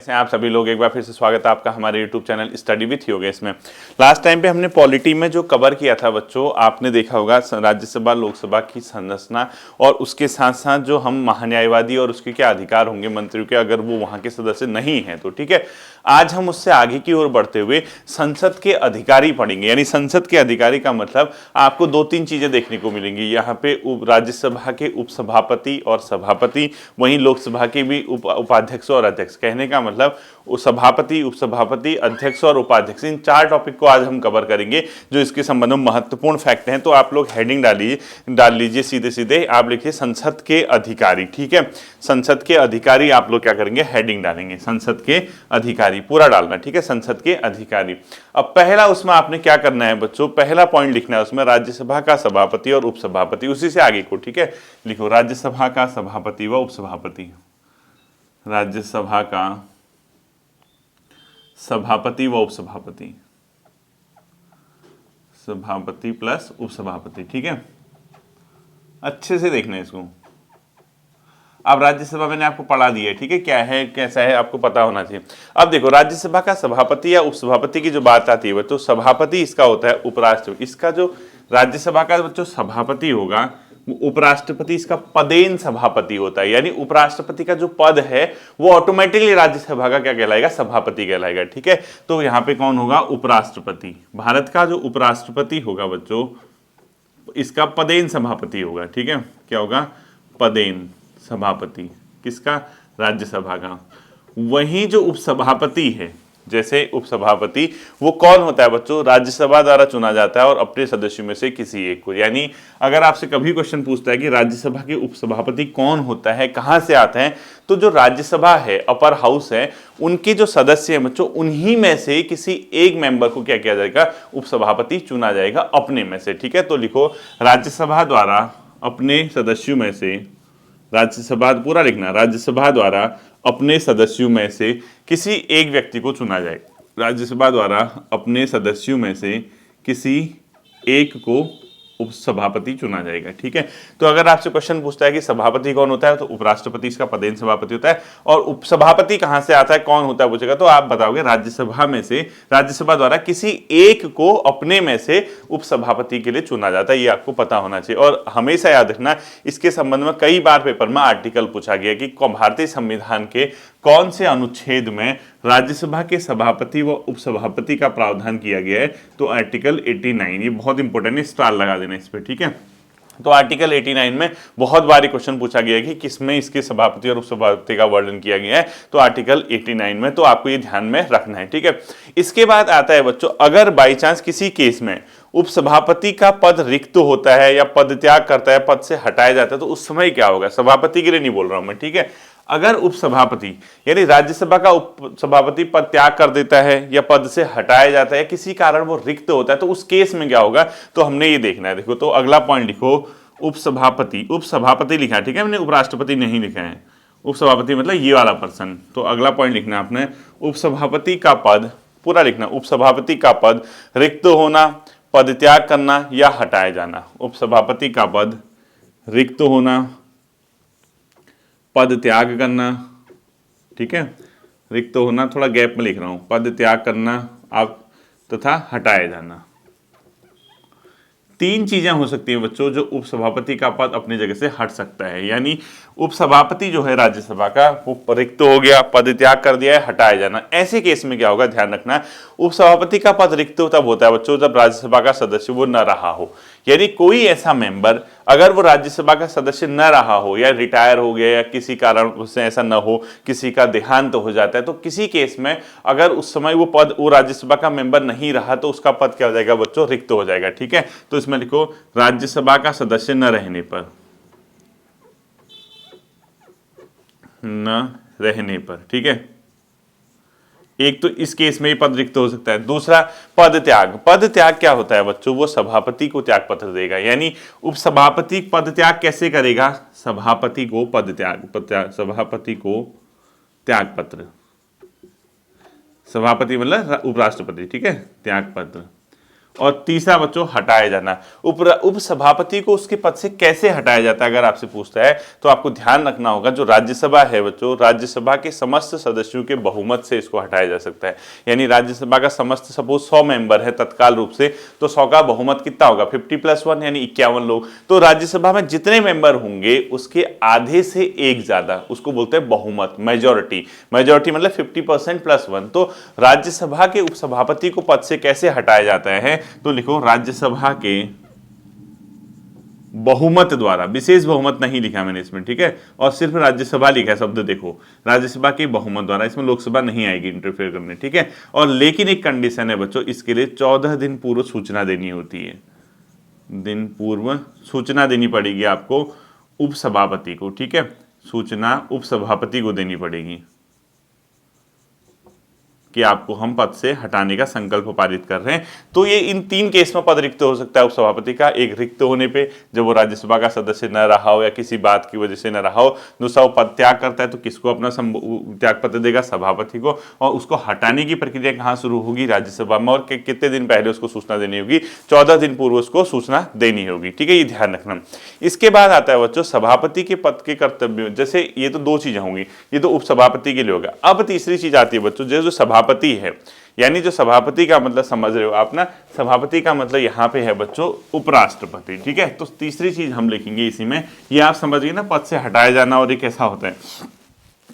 आप सभी लोग एक बार फिर से स्वागत है आपका हमारे YouTube channel study with Yogesh में। लास्ट टाइम पे हमने पॉलिटी में जो कवर किया था बच्चों, आपने देखा होगा राज्यसभा लोकसभा की संरचना और उसके साथ साथ जो हम महान्यायवादी और उसके क्या अधिकार होंगे मंत्रियों के, अगर वो वहां के सदस्य नहीं हैं तो। ठीक है, आज हम उससे आगे की ओर बढ़ते हुए संसद के अधिकारी पढ़ेंगे। यानी संसद के अधिकारी का मतलब आपको दो तीन चीजें देखने को मिलेंगी यहाँ पे। राज्यसभा के उपसभापति और सभापति, वहीं लोकसभा के भी उपाध्यक्ष और अध्यक्ष। कहने का मतलब सभापति, उपसभापति, अध्यक्ष और उपाध्यक्ष, इन चार टॉपिक को आज हम कवर करेंगे जो इसके संबंध में महत्वपूर्ण फैक्ट हैं। तो आप लोग हेडिंग डाल लीजिए सीधे सीधे, आप लिखिए संसद के अधिकारी। ठीक है, संसद के अधिकारी आप लोग क्या करेंगे, हेडिंग डालेंगे संसद के अधिकारी, पूरा डालना। ठीक है, संसद के अधिकारी। अब पहला उसमें आपने क्या करना है बच्चों, पहला पॉइंट लिखना है उसमें राज्यसभा का सभापति और उपसभापति, उसी से आगे को। ठीक है, लिखो राज्यसभा का सभापति व उपसभापति, राज्यसभा का सभापति व उपसभापति, सभापति प्लस उपसभापति। ठीक है, अच्छे से देखना है इसको। अब राज्यसभा मैंने आपको पढ़ा दिया है, ठीक है, क्या है कैसा है आपको पता होना चाहिए। अब देखो राज्यसभा का सभापति या उपसभापति की जो बात आती है तो सभापति इसका होता है उपराष्ट्रपति। इसका जो राज्यसभा का बच्चों सभापति होगा, उपराष्ट्रपति इसका पदेन सभापति होता है। यानी उपराष्ट्रपति का जो पद है वो ऑटोमेटिकली राज्यसभा का क्या कहलाएगा, सभापति कहलाएगा। ठीक है, तो यहाँ पे कौन होगा, उपराष्ट्रपति। भारत का जो उपराष्ट्रपति होगा बच्चों, इसका पदेन सभापति होगा। ठीक है, क्या होगा, पदेन सभापति, किसका, राज्यसभा का। वहीं जो उपसभापति है, जैसे उपसभापति वो कौन होता है बच्चों, राज्यसभा द्वारा चुना जाता है और अपने सदस्यों में से किसी एक को। यानी अगर आपसे कभी क्वेश्चन पूछता है कि राज्यसभा के उपसभापति कौन होता है, कहां से आते हैं, तो जो राज्यसभा है, अपर हाउस है, उनके जो सदस्य हैं बच्चों, उन्हीं में से किसी एक मेंबर को क्या किया जाएगा, उपसभापति चुना जाएगा अपने में से। ठीक है, तो लिखो राज्यसभा द्वारा अपने सदस्यों में से, राज्यसभा पूरा लिखना, राज्यसभा द्वारा अपने सदस्यों में से किसी एक व्यक्ति को चुना जाएगा। राज्यसभा द्वारा अपने सदस्यों में से किसी एक को उपसभापति चुना जाएगा। ठीक है, तो अगर आपसे क्वेश्चन पूछता है कि सभापति कौन होता है, तो उपराष्ट्रपति इसका पदेन सभापति होता है। और उपसभापति कहां से आता है, कौन होता है पूछेगा, तो आप बताओगे राज्यसभा में से, राज्यसभा द्वारा किसी एक को अपने में से उपसभापति के लिए चुना जाता है। ये आपको पता होना चाहिए। और हमेशा याद रखना, इसके संबंध में कई बार पेपर में आर्टिकल पूछा गया कि भारतीय संविधान के कौन से अनुच्छेद में राज्यसभा के सभापति व उपसभापति का प्रावधान किया गया है, तो आर्टिकल 89। ये बहुत इंपॉर्टेंट है, स्टार लगा देना इस पे। ठीक है, तो आर्टिकल 89 में बहुत बार क्वेश्चन पूछा गया है कि किसमें इसके सभापति और उपसभापति का वर्णन किया गया है, तो आर्टिकल 89 में, तो आपको ये ध्यान में रखना है। ठीक है, इसके बाद आता है बच्चों, अगर बाई चांस किसी केस में उपसभापति का पद रिक्त होता है या पद त्याग करता है, पद से हटाया जाता है, तो उस समय क्या होगा, सभापति के लिए नहीं बोल रहा हूं मैं। ठीक है, अगर उपसभापति यानी राज्यसभा का उपसभापति पद त्याग कर देता है या पद से हटाया जाता है या किसी कारण वो रिक्त होता है, तो उस केस में क्या होगा, तो हमने ये देखना है। देखो, तो अगला पॉइंट लिखो, उपसभापति, उपसभापति लिखा है। ठीक है, हमने उपराष्ट्रपति नहीं लिखा है, उपसभापति मतलब ये वाला पर्सन। तो अगला पॉइंट लिखना है आपने, उपसभापति का पद, पूरा लिखना, उपसभापति का पद रिक्त होना, पद त्याग करना या हटाया जाना। उपसभापति का पद रिक्त होना, पद त्याग करना। ठीक है, रिक्त होना थोड़ा गैप में लिख रहा हूं, पद त्याग करना आप तथा हटाया जाना। तीन चीजें हो सकती हैं बच्चों जो उपसभापति का पद अपनी जगह से हट सकता है। यानी उपसभापति जो है राज्यसभा का, वो रिक्त हो गया, पद त्याग कर दिया है, हटाया जाना। ऐसे केस में क्या होगा, ध्यान रखना, उपसभापति का पद रिक्त तब होता है बच्चों जब राज्यसभा का सदस्य वो न रहा हो। यानी कोई ऐसा मेंबर अगर वो राज्यसभा का सदस्य न रहा हो या रिटायर हो गया या किसी कारण उससे ऐसा न हो, किसी का देहांत हो जाता है, तो किसी केस में अगर उस समय वो पद, वो राज्यसभा का मेंबर नहीं रहा, तो उसका पद क्या हो जाएगा बच्चों, रिक्त हो जाएगा। ठीक है, तो इसमें लिखो राज्यसभा का सदस्य न रहने पर, न रहने पर। ठीक है, एक तो इस केस में ये पद रिक्त हो सकता है। दूसरा पद त्याग, पद त्याग क्या होता है बच्चों, वो सभापति को त्याग पत्र देगा। यानी उपसभापति पद त्याग कैसे करेगा, सभापति को पद त्याग, सभापति को त्याग पत्र, सभापति मतलब उपराष्ट्रपति। ठीक है, त्याग पत्र और तीसरा बच्चों हटाया जाना। उप सभापति को उसके पद से कैसे हटाया जाता है अगर आपसे पूछता है तो आपको ध्यान रखना होगा, जो राज्यसभा है बच्चों, राज्यसभा के समस्त सदस्यों के बहुमत से इसको हटाया जा सकता है। यानी राज्यसभा का समस्त, सपोज 100 मेंबर है तत्काल रूप से, तो 100 का बहुमत कितना होगा, 50+1 यानी 51 लोग। तो राज्यसभा में जितने मेंबर होंगे उसके आधे से एक ज्यादा, उसको बोलते हैं बहुमत, मेजोरिटी। मेजोरिटी मतलब 50%+1। तो राज्यसभा के उपसभापति को पद से कैसे हटाया जाता है, तो लिखो राज्यसभा के बहुमत द्वारा, विशेष बहुमत नहीं लिखा मैंने इसमें, ठीक है, और सिर्फ राज्यसभा लिखा है शब्द, देखो राज्यसभा के बहुमत द्वारा, इसमें लोकसभा नहीं आएगी इंटरफेयर करने, ठीक है। और लेकिन एक कंडीशन है बच्चों, इसके लिए 14 दिन पूर्व सूचना देनी होती है, दिन पूर्व सूचना देनी पड़ेगी आपको उपसभापति को, ठीक है, सूचना उपसभापति को देनी पड़ेगी कि आपको हम पद से हटाने का संकल्प पारित कर रहे हैं। तो ये इन 3 केस में पद रिक्त हो सकता है उपसभापति का, एक रिक्त होने पे जब वो राज्यसभा का सदस्य न रहा हो या किसी बात की वजह से न रहा हो, दूसरा वो पद त्याग करता है तो किसको अपना त्याग पत्र देगा, सभापति को, और उसको हटाने की प्रक्रिया कहाँ शुरू होगी, राज्यसभा में, और कितने दिन पहले उसको सूचना देनी होगी, 14 दिन पूर्व उसको सूचना देनी होगी, ठीक है, ये ध्यान रखना। इसके बाद आता है बच्चों सभापति के पद के कर्तव्य, जैसे ये तो 2 चीजें होंगी, ये तो उपसभापति के लिए होगा। अब तीसरी चीज आती है बच्चों, जो सभापति है, यानी जो सभापति का मतलब समझ रहे हो आप ना, सभापति का मतलब यहां पे है बच्चों उपराष्ट्रपति, ठीक है। तो तीसरी चीज हम लिखेंगे इसी में, ये आप समझ गए ना, पद से हटाया जाना और ये कैसा होता है।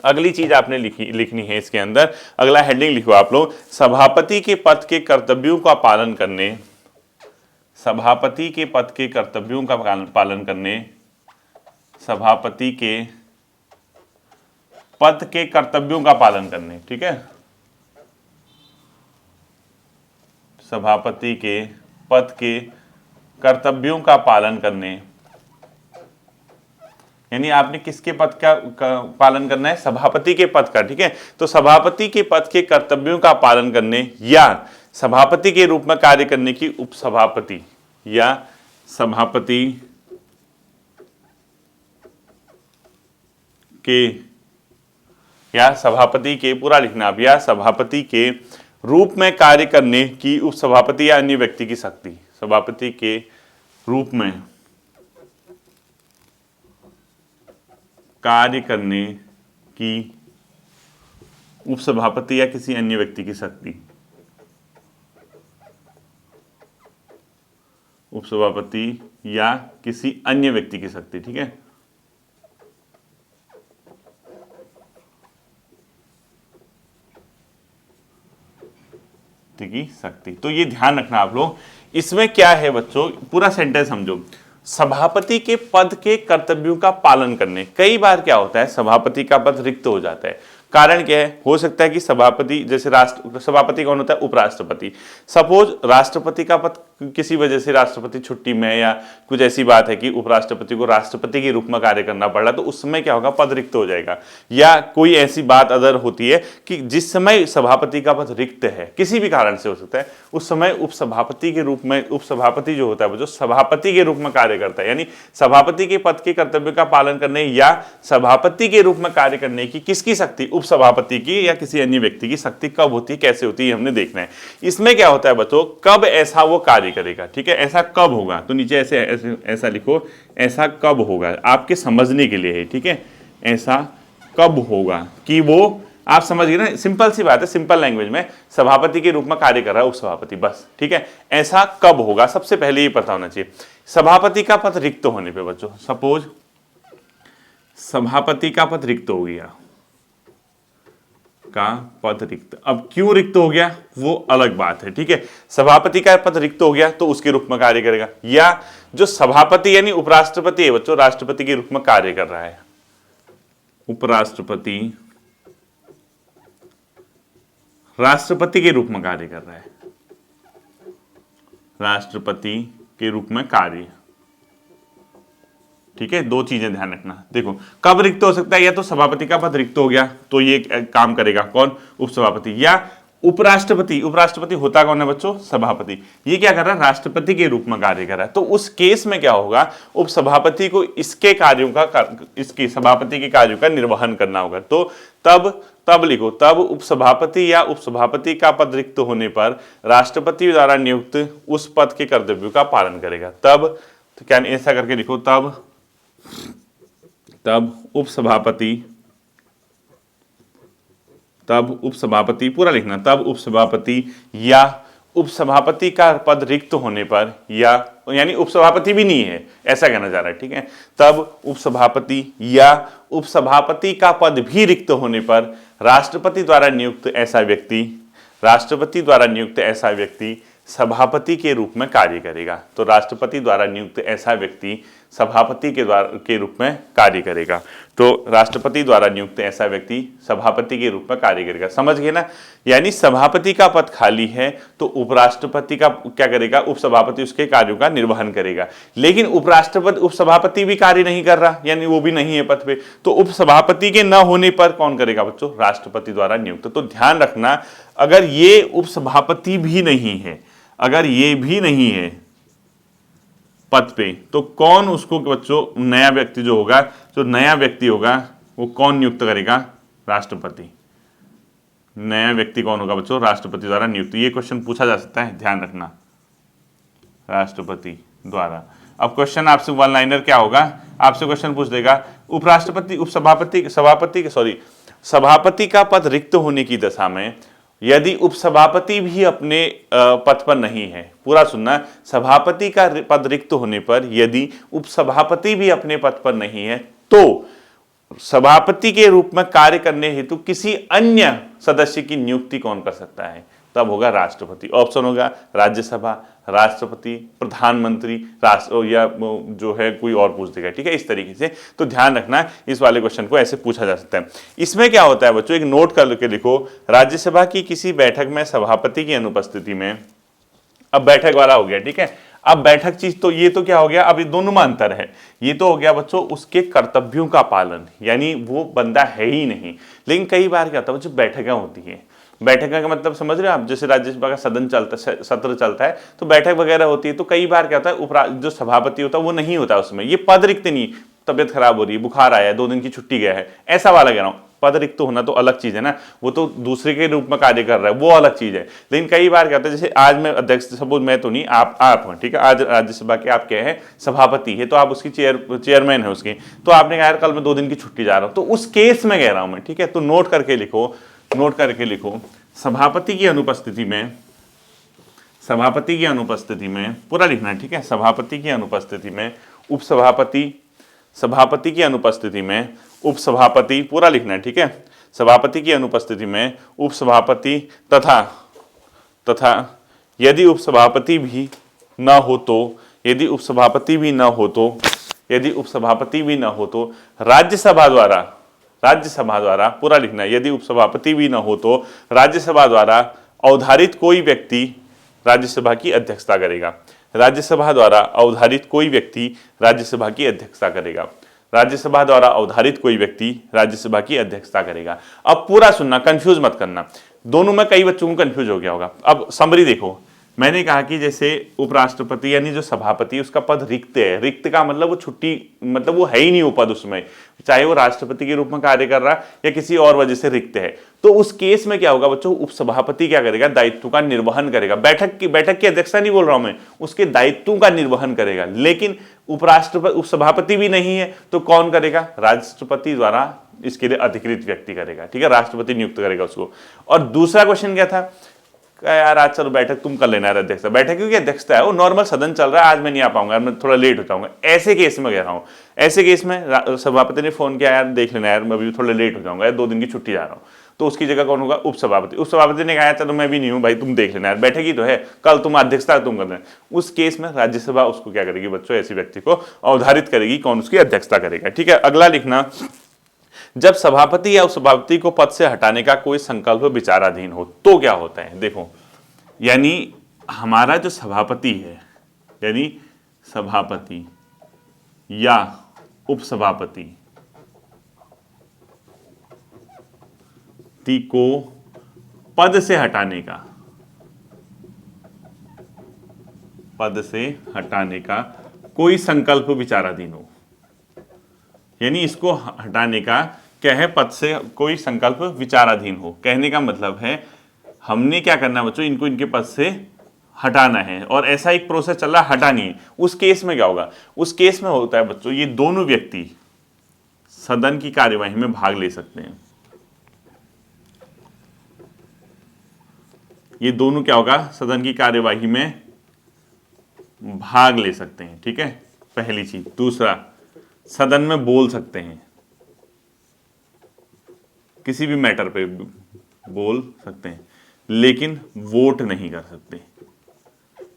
अगली चीज आपने लिखनी है इसके अंदर, अगला हेडिंग लिखो आप लोग, सभापति के पद के कर्तव्यों का पालन करने, सभापति के पद के कर्तव्यों का पालन करने, सभापति के पद के कर्तव्यों का पालन करने, ठीक है, सभापति के पद के कर्तव्यों का पालन करने, यानी आपने किसके पद का पालन करना है, सभापति के पद का, ठीक है। तो सभापति के पद के कर्तव्यों का पालन करने या सभापति के रूप में कार्य करने की उपसभापति या सभापति के, या सभापति के, पूरा लिखना आप, या सभापति के रूप में कार्य करने की उपसभापति या अन्य व्यक्ति की शक्ति, सभापति के रूप में कार्य करने की उपसभापति या किसी अन्य व्यक्ति की शक्ति, उपसभापति या किसी अन्य व्यक्ति की शक्ति, ठीक है। की शक्ति, तो ये ध्यान रखना आप लोग। इसमें क्या है बच्चों, पूरा सेंटेंस समझो, सभापति के पद के कर्तव्यों का पालन करने। कई बार क्या होता है, सभापति का पद रिक्त हो जाता है, कारण क्या है, हो सकता है कि सभापति, जैसे सभापति कौन होता है, उपराष्ट्रपति, सपोज राष्ट्रपति का पद किसी वजह से राष्ट्रपति छुट्टी में या कुछ ऐसी बात है कि उपराष्ट्रपति को राष्ट्रपति के रूप में कार्य करना पड़ रहा, तो उस समय क्या होगा, पद रिक्त हो जाएगा। या कोई ऐसी बात अदर होती है कि जिस समय सभापति का पद रिक्त है, किसी भी कारण से हो सकता है, उस समय उपसभापति के रूप में, उपसभापति जो होता है वो जो सभापति के रूप में कार्य करता है, यानी सभापति के पद के कर्तव्य का पालन करने या सभापति के रूप में कार्य करने की किसकी शक्ति, उपसभापति की या किसी अन्य व्यक्ति की शक्ति कब होती है, कैसे होती है, हमने देखना है। इसमें क्या होता है बच्चों, कब ऐसा वो कार्य करेगा, ठीक है, ऐसा कब होगा, तो नीचे ऐसा लिखो, ऐसा कब होगा, आपके समझने के लिए है, ठीक है, ऐसा कब होगा कि वो, आप समझ गए ना, सिंपल सी बात है, सिंपल लैंग्वेज में, सभापति के रूप में कार्य कर रहा है उपसभापति, बस, ठीक है। ऐसा कब होगा, सबसे पहले ये पता होना चाहिए। सभापति का पद रिक्त होने पे बच्चों, सपोज सभापति का पद रिक्त हो गया, का पद रिक्त, अब क्यों रिक्त हो गया वो अलग बात है, ठीक है। सभापति का पद रिक्त हो गया तो उसके रूप में कार्य करेगा, या जो सभापति यानी उपराष्ट्रपति है बच्चों, राष्ट्रपति के रूप में कार्य कर रहा है, उपराष्ट्रपति राष्ट्रपति के रूप में कार्य कर रहा है, राष्ट्रपति के रूप में कार्य, ठीक है। 2 चीजें ध्यान रखना, देखो कब रिक्त हो सकता है, या तो सभापति का पद रिक्त हो गया तो ये काम करेगा कौन, उपसभापति, या उपराष्ट्रपति, उपराष्ट्रपति होता कौन है बच्चों, सभापति, ये क्या कर रहा है, राष्ट्रपति के रूप में कार्य कर रहा है, तो उस केस में क्या होगा, उपसभापति को इसके कार्यों का, इसके सभापति के कार्यों का निर्वहन करना होगा, तो तब तब लिखो, तब उपसभापति या उपसभापति का पद रिक्त होने पर राष्ट्रपति द्वारा नियुक्त उस पद के कर्तव्यों का पालन करेगा। तब, तो क्या ऐसा करके लिखो, तब उपसभापति पूरा लिखना, तब उपसभापति या उपसभापति का पद रिक्त होने पर, या यानी उपसभापति भी नहीं है ऐसा कहना जा रहा है, ठीक है। तब उपसभापति या उपसभापति का पद भी रिक्त होने पर राष्ट्रपति द्वारा नियुक्त ऐसा व्यक्ति सभापति के रूप में कार्य करेगा। तो राष्ट्रपति द्वारा नियुक्त ऐसा व्यक्ति सभापति के रूप में कार्य करेगा। तो राष्ट्रपति द्वारा नियुक्त ऐसा व्यक्ति सभापति के रूप में कार्य करेगा। समझ गए ना? यानी सभापति का पद खाली है तो उपराष्ट्रपति का क्या करेगा, उपसभापति उसके कार्यों का निर्वहन करेगा। लेकिन उपसभापति भी कार्य नहीं कर रहा, यानी वो भी नहीं है पद पे, तो उपसभापति के न होने पर कौन करेगा बच्चों, राष्ट्रपति द्वारा नियुक्त। तो ध्यान रखना, अगर ये उपसभापति भी नहीं है, अगर ये भी नहीं है पद पे, तो कौन उसको बच्चों नया व्यक्ति जो होगा, जो नया व्यक्ति होगा वो कौन नियुक्त करेगा, राष्ट्रपति। नया व्यक्ति कौन होगा बच्चों, राष्ट्रपति द्वारा नियुक्त। ये क्वेश्चन पूछा जा सकता है, ध्यान रखना, राष्ट्रपति द्वारा। अब क्वेश्चन आपसे वन लाइनर क्या होगा, आपसे क्वेश्चन पूछ देगा सभापति का पद रिक्त होने की दशा में यदि उपसभापति भी अपने पद पर नहीं है, पूरा सुनना, सभापति का पद रिक्त होने पर यदि उपसभापति भी अपने पद पर नहीं है तो सभापति के रूप में कार्य करने हेतु किसी अन्य सदस्य की नियुक्ति कौन कर सकता है, तब होगा राष्ट्रपति। ऑप्शन होगा राज्यसभा, राष्ट्रपति, प्रधानमंत्री, या जो है कोई और पूछ देगा, ठीक है, इस तरीके से। तो ध्यान रखना, इस वाले क्वेश्चन को ऐसे पूछा जा सकता है। इसमें क्या होता है बच्चों, एक नोट करके लिखो, राज्यसभा की किसी बैठक में सभापति की अनुपस्थिति में, अब बैठक वाला हो गया, ठीक है। अब बैठक चीज तो ये तो क्या हो गया, अब ये दोनों में अंतर है। ये तो हो गया बच्चों उसके कर्तव्यों का पालन, यानी वो बंदा है ही नहीं। लेकिन कई बार क्या होता है बच्चों, बैठकें होती हैं, बैठक का मतलब समझ रहे हो आप, जैसे राज्यसभा का सत्र चलता है तो बैठक वगैरह होती है, तो कई बार क्या होता है जो सभापति होता है वो नहीं होता उसमें, ये पद रिक्त नहीं, तबियत खराब हो रही है, बुखार आया है, 2 दिन की छुट्टी गया है, ऐसा वाला कह रहा हूँ। पद रिक्त होना तो अलग चीज है ना, वो तो दूसरे के रूप में कार्य कर रहा है, वो अलग चीज है। लेकिन कई बार क्या होता है, जैसे आज मैं अध्यक्ष, सपोज मैं तो नहीं, आप हैं, ठीक है, आज राज्यसभा के आप क्या है, सभापति है, तो आप उसकी चेयरमैन है उसकी, तो आपने कहा यार कल मैं 2 दिन की छुट्टी जा रहा हूँ, तो उस केस में कह रहा हूं मैं, ठीक है। तो नोट करके लिखो, सभापति की अनुपस्थिति में पूरा लिखना है, ठीक है। सभापति की अनुपस्थिति में सभापति की अनुपस्थिति में उपसभापति, पूरा लिखना है, ठीक है। सभापति की अनुपस्थिति में उपसभापति तथा यदि उपसभापति भी न हो तो राज्यसभा द्वारा पूरा लिखना है, यदि उपसभापति भी न हो तो राज्यसभा द्वारा अवधारित कोई व्यक्ति राज्यसभा की अध्यक्षता करेगा। राज्यसभा द्वारा अवधारित कोई व्यक्ति राज्यसभा की अध्यक्षता करेगा। अब पूरा सुनना, कंफ्यूज मत करना, दोनों में कई बच्चों को कंफ्यूज हो गया होगा। अब समरी देखो, मैंने कहा कि जैसे उपराष्ट्रपति यानी जो सभापति उसका पद रिक्त है, रिक्त का मतलब वो छुट्टी, मतलब वो है ही नहीं वो पद उसमें, चाहे वो राष्ट्रपति के रूप में कार्य कर रहा या किसी और वजह से रिक्त है, तो उस केस में क्या होगा बच्चों, उपसभापति क्या करेगा, दायित्व का निर्वहन करेगा। बैठक की अध्यक्षता नहीं बोल रहा हूं मैं, उसके दायित्वों का निर्वहन करेगा। लेकिन उपसभापति भी नहीं है तो कौन करेगा, राष्ट्रपति द्वारा इसके लिए अधिकृत व्यक्ति करेगा, ठीक है, राष्ट्रपति नियुक्त करेगा उसको। और दूसरा क्वेश्चन क्या था, यार आज चलो बैठक तुम कर लेना यार अध्यक्षता, बैठक क्योंकि अध्यक्षता है, वो नॉर्मल सदन चल रहा है, आज मैं नहीं आ पाऊंगा, मैं थोड़ा लेट हो जाऊंगा, ऐसे केस में कह रहा हूँ। ऐसे केस में सभापति ने फोन किया, यार देख लेना यार मैं अभी थोड़ा लेट हो जाऊंगा यार, 2 दिन की छुट्टी जा रहा हूँ, तो उसकी जगह कौन होगा, उपसभापति ने कहा चलो मैं भी नहीं हूँ भाई, तुम देख लेना यार, बैठक ही तो है, कल तुम अध्यक्षता तुम कर लेना। उस केस में राज्यसभा उसको क्या करेगी बच्चों, ऐसे व्यक्ति को अवधारित करेगी, कौन उसकी अध्यक्षता करेगा, ठीक है। अगला लिखना, जब सभापति या उपसभापति को पद से हटाने का कोई संकल्प विचाराधीन हो तो क्या होता है। देखो, यानी हमारा जो सभापति है, यानी सभापति या उपसभापति को पद से हटाने का कोई संकल्प विचाराधीन हो, यानी इसको हटाने का क्या है, पद से कोई संकल्प विचाराधीन हो। कहने का मतलब है हमने क्या करना है बच्चों, इनको इनके पद से हटाना है, और ऐसा एक प्रोसेस चल रहा है, हटा नहीं है। उस केस में क्या होगा, उस केस में होता है बच्चों ये दोनों व्यक्ति सदन की कार्यवाही में भाग ले सकते हैं। ये दोनों क्या होगा, सदन की कार्यवाही में भाग ले सकते हैं, ठीक है, पहली चीज। दूसरा, सदन में बोल सकते हैं, किसी भी मैटर पे बोल सकते हैं, लेकिन वोट नहीं कर सकते।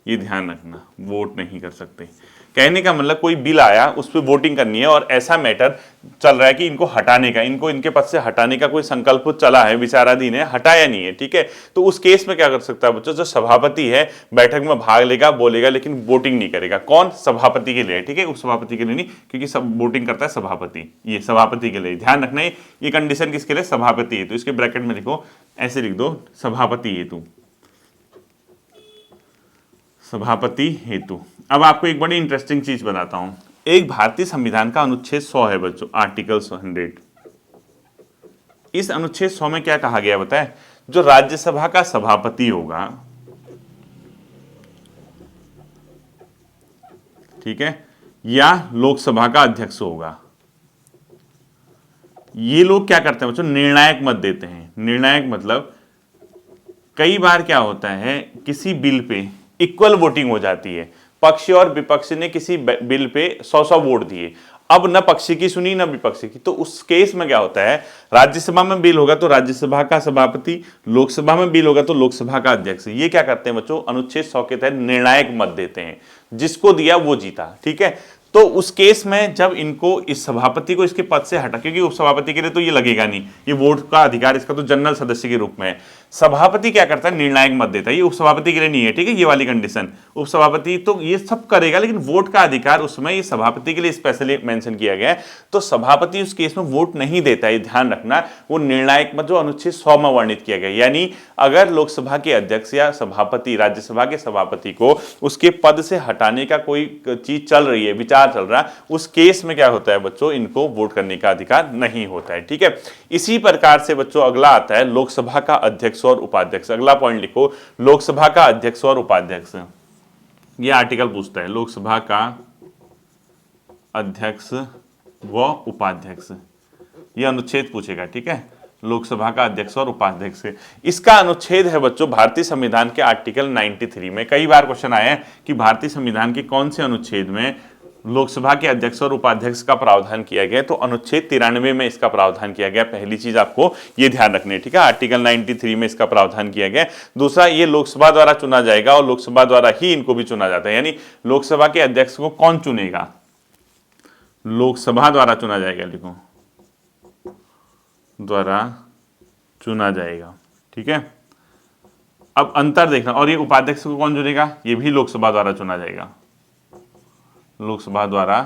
ये ध्यान रखना, वोट नहीं कर सकते। कहने का मतलब कोई बिल आया, उस पर वोटिंग करनी है, और ऐसा मैटर चल रहा है कि इनको हटाने का, इनको इनके पद से हटाने का कोई संकल्प चला है, विचाराधीन है, हटाया नहीं है, ठीक है। तो उस केस में क्या कर सकता है बच्चों, जो सभापति है बैठक में भाग लेगा, बोलेगा, लेकिन वोटिंग नहीं करेगा। कौन, सभापति के लिए, ठीक है, उपसभापति के लिए नहीं, क्योंकि सब वोटिंग करता है सभापति। ये सभापति के लिए ध्यान रखना है, ये कंडीशन किसके लिए, सभापति है। तो इसके ब्रैकेट में लिखो, ऐसे लिख दो, सभापति हेतु, सभापति हेतु। अब आपको एक बड़ी इंटरेस्टिंग चीज बताता हूं। एक भारतीय संविधान का अनुच्छेद 100 है बच्चों, आर्टिकल 100। इस अनुच्छेद 100 में क्या कहा गया बताए, जो राज्यसभा का सभापति होगा, ठीक है, या लोकसभा का अध्यक्ष होगा, ये लोग क्या करते हैं बच्चों, निर्णायक मत देते हैं। निर्णायक मतलब कई बार क्या होता है, किसी बिल पे इक्वल वोटिंग हो जाती है, पक्ष और विपक्ष ने किसी बिल पे 100 वोट दिए, अब न पक्षी की सुनी न विपक्ष की, तो उस केस में क्या होता है, राज्यसभा में बिल होगा तो राज्यसभा का सभापति, लोकसभा में बिल होगा तो लोकसभा का अध्यक्ष। ये क्या करते हैं बच्चों, अनुच्छेद 100 के तहत निर्णायक मत देते हैं, जिसको दिया वो जीता, ठीक है। तो उस केस में जब इनको, इस सभापति को इसके पद से हटा, क्योंकि उपसभापति के लिए तो ये लगेगा नहीं, ये वोट का अधिकार इसका तो जनरल सदस्य के रूप में है। सभापति क्या करता है, निर्णायक मत देता है, ये उपसभापति के लिए नहीं है, ठीक है, ये वाली कंडीशन। उपसभापति तो ये सब करेगा, लेकिन वोट का अधिकार उसमें ये सभापति के लिए स्पेशली मेंशन किया गया है। तो सभापति उस केस में वोट नहीं देता है, ध्यान रखना। वो निर्णायक मत जो अनुच्छेद 100 में वर्णित किया गया, यानी अगर लोकसभा के अध्यक्ष या सभापति, राज्यसभा के सभापति को उसके पद से हटाने का कोई चीज चल रही है, विचार चल रहा है, उस केस में क्या होता है बच्चों, इनको वोट करने का अधिकार नहीं होता है, ठीक है। इसी प्रकार से बच्चों अगला आता है लोकसभा का अध्यक्ष और उपाध्यक्ष। अगला पॉइंट लिखो, लोकसभा का अध्यक्ष और उपाध्यक्ष। यह आर्टिकल पूछता है लोकसभा का अध्यक्ष व उपाध्यक्ष, यह अनुच्छेद पूछेगा, ठीक है, लोकसभा का अध्यक्ष और उपाध्यक्ष। इसका अनुच्छेद है बच्चों भारतीय संविधान के आर्टिकल 93 में। कई बार क्वेश्चन आया है कि भारतीय संविधान के कौन से अनुच्छेद में लोकसभा के अध्यक्ष और उपाध्यक्ष का प्रावधान किया गया, तो अनुच्छेद 93 में इसका प्रावधान किया गया। पहली चीज आपको ये ध्यान रखनी है, ठीक है, आर्टिकल 93 में इसका प्रावधान किया गया। दूसरा, ये लोकसभा द्वारा चुना जाएगा और लोकसभा द्वारा ही इनको भी चुना जाता है, यानी लोकसभा के अध्यक्ष को कौन चुनेगा, लोकसभा द्वारा चुना जाएगा, लिखो, द्वारा चुना जाएगा, ठीक है। अब अंतर देखना, और ये उपाध्यक्ष को कौन चुनेगा, ये भी लोकसभा द्वारा चुना जाएगा, लोकसभा द्वारा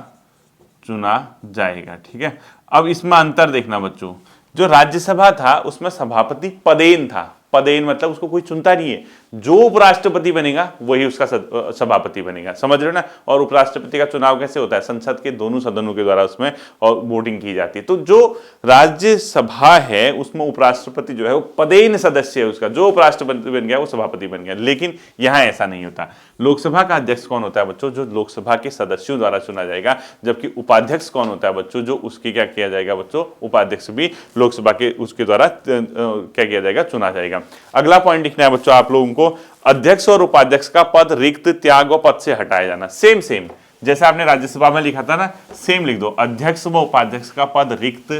चुना जाएगा, ठीक है। अब इसमें अंतर देखना बच्चों, जो राज्यसभा था उसमें सभापति पदेन था, पदेन मतलब उसको कोई चुनता नहीं है, जो उपराष्ट्रपति बनेगा वही उसका सभापति बनेगा, समझ रहे हो ना। और उपराष्ट्रपति का चुनाव कैसे होता है, संसद के दोनों सदनों के द्वारा उसमें और वोटिंग की जाती है। तो जो राज्यसभा है उसमें उपराष्ट्रपति जो है वो पदेन सदस्य है उसका, जो उपराष्ट्रपति बन गया वो सभापति बन गया। लेकिन यहाँ ऐसा नहीं होता। लोकसभा का अध्यक्ष कौन होता है बच्चों, जो लोकसभा के सदस्यों द्वारा चुना जाएगा, जबकि उपाध्यक्ष कौन होता है बच्चों, जो उसके क्या किया जाएगा बच्चों, उपाध्यक्ष भी लोकसभा के उसके द्वारा क्या किया जाएगा, चुना जाएगा। अगला पॉइंट लिखना है बच्चों आप लोगों को, अध्यक्ष और उपाध्यक्ष का पद रिक्त, त्याग व पद से हटाया जाना। सेम सेम जैसे आपने राज्यसभा में लिखा था ना, सेम लिख दो, अध्यक्ष व उपाध्यक्ष का पद रिक्त,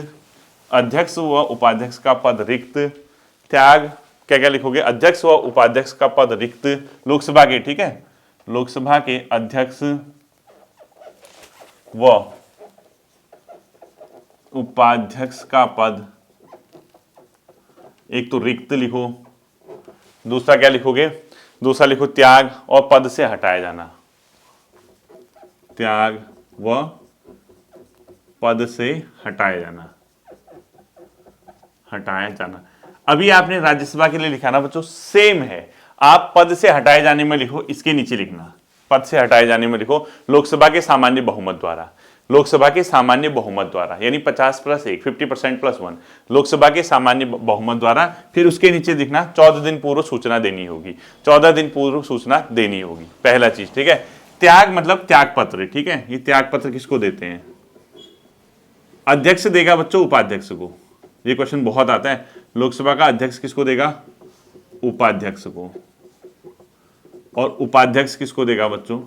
अध्यक्ष व उपाध्यक्ष का पद रिक्त, त्याग क्या क्या लिखोगे, अध्यक्ष व उपाध्यक्ष का पद रिक्त लोकसभा के, ठीक है, लोकसभा के अध्यक्ष व उपाध्यक्ष का पद एक तो रिक्त लिखो, दूसरा क्या लिखोगे, दूसरा लिखो त्याग और पद से हटाया जाना, त्याग व पद से हटाया जाना, हटाया जाना। अभी आपने राज्यसभा के लिए लिखा ना बच्चों, सेम है, आप पद से हटाए जाने में लिखो, इसके नीचे लिखना, पद से हटाए जाने में लिखो लोकसभा के सामान्य बहुमत द्वारा। लोकसभा के सामान्य बहुमत द्वारा, यानी 50+1, 50% +1, लोकसभा के सामान्य बहुमत द्वारा। फिर उसके नीचे दिखना 14 दिन पूर्व सूचना देनी होगी, 14 दिन पूर्व सूचना देनी होगी, पहला चीज, ठीक है। त्याग मतलब त्याग पत्र, ठीक है। ये त्याग पत्र किसको देते हैं? अध्यक्ष देगा बच्चों उपाध्यक्ष को, ये क्वेश्चन बहुत आता है। लोकसभा का अध्यक्ष किसको देगा? उपाध्यक्ष को। और उपाध्यक्ष किसको देगा बच्चों?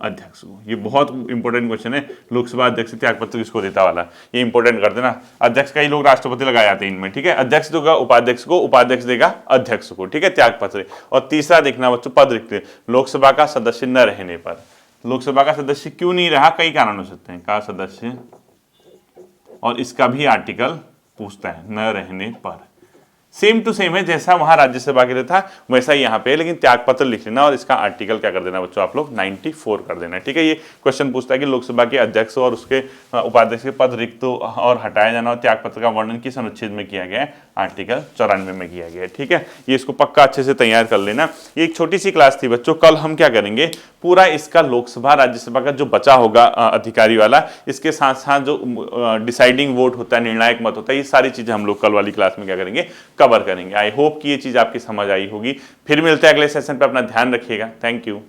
अध्यक्ष को। ये बहुत इंपॉर्टेंट क्वेश्चन है, लोकसभा अध्यक्ष त्यागपत्र किसको देता वाला, ये इंपॉर्टेंट कर देना। अध्यक्ष का ही लोग राष्ट्रपति लगाए जाते हैं इनमें, ठीक है। अध्यक्ष देगा उपाध्यक्ष को, उपाध्यक्ष देगा अध्यक्ष को, ठीक है, त्यागपत्र। और तीसरा देखना बच्चों पद रिक्त, लोकसभा का सदस्य न रहने पर। लोकसभा का सदस्य क्यों नहीं रहा, कई कारण हो सकते हैं, का सदस्य, और इसका भी आर्टिकल पूछता है, न रहने पर। सेम टू सेम है, जैसा वहां राज्यसभा के लिए था वैसा ही यहाँ पे है, लेकिन त्यागपत्र लिख लेना और इसका आर्टिकल क्या कर देना बच्चों आप लोग 94 कर देना, ठीक है। ये क्वेश्चन पूछता है कि लोकसभा के अध्यक्ष और उसके उपाध्यक्ष के पद रिक्त और हटाया जाना और त्यागपत्र का वर्णन किस अनुच्छेद में किया गया है? आर्टिकल 94 में किया गया है, ठीक है। ये इसको पक्का अच्छे से तैयार कर लेना। ये एक छोटी सी क्लास थी बच्चों, कल हम क्या करेंगे, पूरा इसका लोकसभा राज्यसभा का जो बचा होगा अधिकारी वाला, इसके साथ साथ जो डिसाइडिंग वोट होता है, निर्णायक मत होता है, ये सारी चीजें हम लोग कल वाली क्लास में क्या करेंगे, कवर करेंगे। आई होप कि ये चीज आपकी समझ आई होगी। फिर मिलते हैं अगले सेशन पे, अपना ध्यान रखिएगा। Thank you.